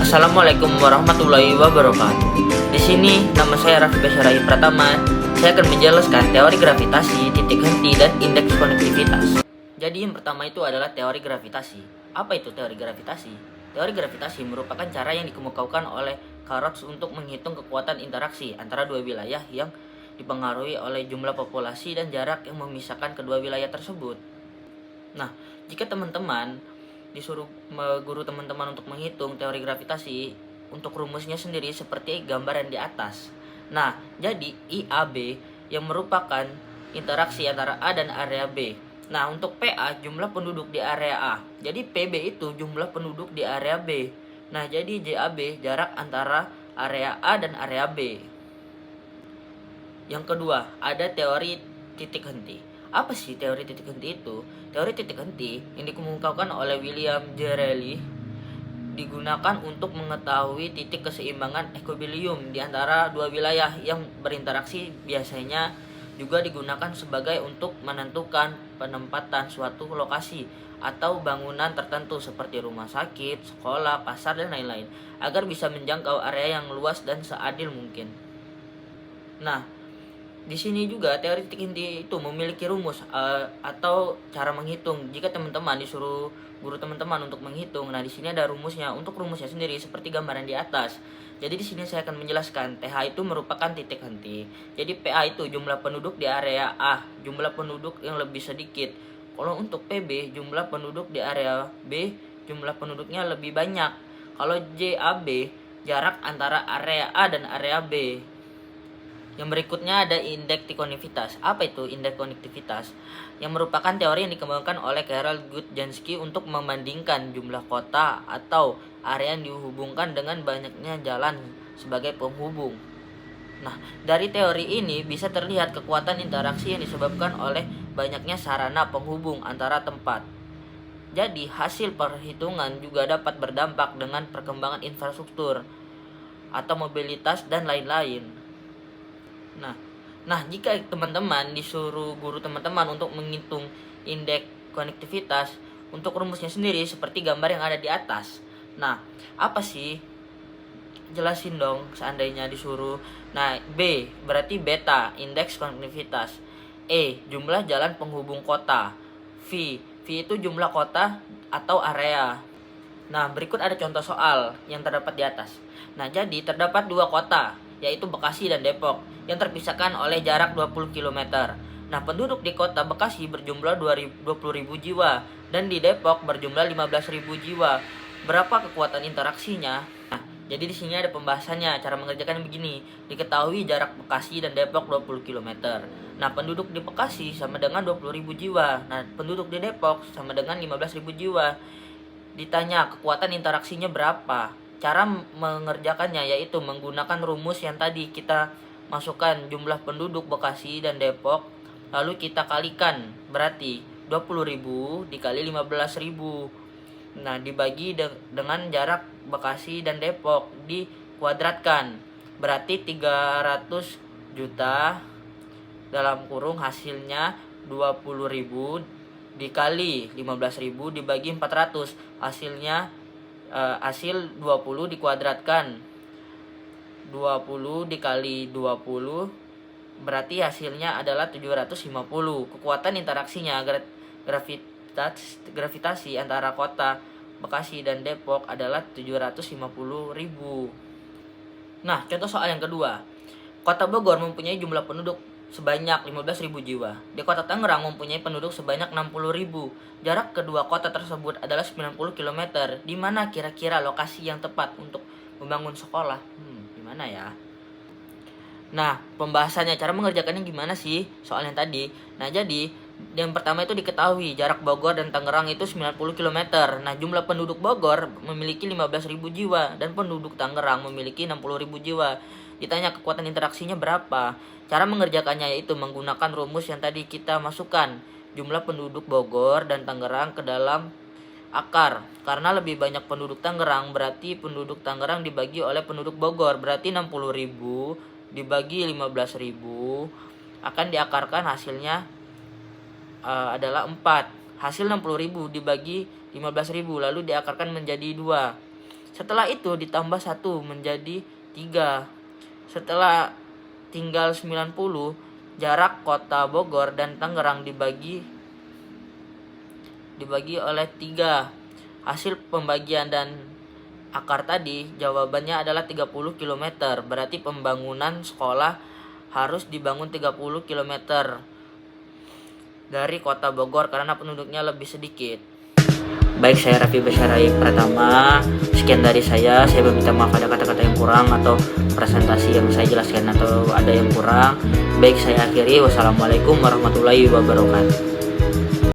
Assalamualaikum warahmatullahi wabarakatuh. Di sini nama saya Raffi Basyarai Pratama. Saya akan menjelaskan teori gravitasi, titik henti, dan indeks konektivitas. Jadi yang pertama itu adalah teori gravitasi. Apa itu teori gravitasi? Teori gravitasi merupakan cara yang dikemukakan oleh Karl untuk menghitung kekuatan interaksi antara dua wilayah yang dipengaruhi oleh jumlah populasi dan jarak yang memisahkan kedua wilayah tersebut. Nah, jika teman-teman disuruh guru teman-teman untuk menghitung teori gravitasi, untuk rumusnya sendiri seperti gambaran di atas. Nah, jadi IAB yang merupakan interaksi antara A dan area B. Nah, untuk PA jumlah penduduk di area A. Jadi PB itu jumlah penduduk di area B. Nah, jadi JAB jarak antara area A dan area B. Yang kedua, ada teori titik henti. Apa sih teori titik henti itu? Teori titik henti yang dikemukakan oleh William J. Rayleigh digunakan untuk mengetahui titik keseimbangan equilibrium di antara dua wilayah yang berinteraksi. Biasanya juga digunakan sebagai untuk menentukan penempatan suatu lokasi atau bangunan tertentu seperti rumah sakit, sekolah, pasar, dan lain-lain agar bisa menjangkau area yang luas dan seadil mungkin. Nah, di sini juga teori titik henti itu memiliki rumus atau cara menghitung. Jika teman-teman disuruh guru teman-teman untuk menghitung, nah di sini ada rumusnya. Untuk rumusnya sendiri seperti gambaran di atas. Jadi di sini saya akan menjelaskan TH itu merupakan titik henti. Jadi PA itu jumlah penduduk di area A, jumlah penduduk yang lebih sedikit. Kalau untuk PB jumlah penduduk di area B, jumlah penduduknya lebih banyak. Kalau JAB jarak antara area A dan area B. Yang berikutnya ada indeks konektivitas. Apa itu indeks konektivitas? Yang merupakan teori yang dikembangkan oleh Karl Guttjansky untuk membandingkan jumlah kota atau area yang dihubungkan dengan banyaknya jalan sebagai penghubung. Nah, dari teori ini bisa terlihat kekuatan interaksi yang disebabkan oleh banyaknya sarana penghubung antara tempat. Jadi, hasil perhitungan juga dapat berdampak dengan perkembangan infrastruktur atau mobilitas dan lain-lain. Nah, jika teman-teman disuruh guru teman-teman untuk menghitung indeks konektivitas, untuk rumusnya sendiri seperti gambar yang ada di atas. Nah, apa sih? Jelasin dong seandainya disuruh. Nah, B berarti beta, indeks konektivitas. E, jumlah jalan penghubung kota. V itu jumlah kota atau area. Nah, berikut ada contoh soal yang terdapat di atas. Nah, jadi terdapat dua kota, yaitu Bekasi dan Depok, yang terpisahkan oleh jarak 20 km. Nah, penduduk di kota Bekasi berjumlah 20.000 jiwa dan di Depok berjumlah 15.000 jiwa. Berapa kekuatan interaksinya? Nah, jadi di sini ada pembahasannya. Cara mengerjakan begini. Diketahui jarak Bekasi dan Depok 20 km. Nah, penduduk di Bekasi sama dengan 20.000 jiwa. Nah, penduduk di Depok sama dengan 15.000 jiwa. Ditanya kekuatan interaksinya berapa? Cara mengerjakannya yaitu menggunakan rumus yang tadi kita masukkan jumlah penduduk Bekasi dan Depok, lalu kita kalikan, berarti 20.000 dikali 15.000. Nah, dibagi dengan jarak Bekasi dan Depok dikuadratkan, berarti 300 juta dalam kurung hasilnya 20.000 dikali 15.000 dibagi 400, hasilnya hasil 20 dikuadratkan, 20 dikali 20 berarti hasilnya adalah 750. Kekuatan interaksinya gravitasi antara kota Bekasi dan Depok adalah 750.000. Nah, contoh soal yang kedua. Kota Bogor mempunyai jumlah penduduk sebanyak 15.000 jiwa. Di kota Tangerang mempunyai penduduk sebanyak 60.000. Jarak kedua kota tersebut adalah 90 km. Di mana kira-kira lokasi yang tepat untuk membangun sekolah? Gimana ya? Nah, pembahasannya, cara mengerjakannya gimana sih soal yang tadi? Nah, jadi yang pertama itu diketahui jarak Bogor dan Tangerang itu 90 km. Nah, jumlah penduduk Bogor memiliki 15.000 jiwa dan penduduk Tangerang memiliki 60.000 jiwa. Ditanya kekuatan interaksinya berapa? Cara mengerjakannya yaitu menggunakan rumus yang tadi kita masukkan jumlah penduduk Bogor dan Tangerang ke dalam akar. Karena lebih banyak penduduk Tangerang, berarti penduduk Tangerang dibagi oleh penduduk Bogor, berarti 60.000 dibagi 15.000 akan diakarkan, hasilnya adalah 4. Hasil 60.000 dibagi 15.000 lalu diakarkan menjadi 2. Setelah itu ditambah 1 menjadi 3. Setelah tinggal 90, jarak kota Bogor dan Tangerang dibagi oleh 3. Hasil pembagian dan akar tadi jawabannya adalah 30 km. Berarti pembangunan sekolah harus dibangun 30 km dari kota Bogor karena penduduknya lebih sedikit. Baik, saya Raffi Basyarai Pratama. Sekian dari saya meminta maaf ada kata-kata yang kurang atau presentasi yang saya jelaskan atau ada yang kurang. Baik, saya akhiri. Wassalamualaikum warahmatullahi wabarakatuh.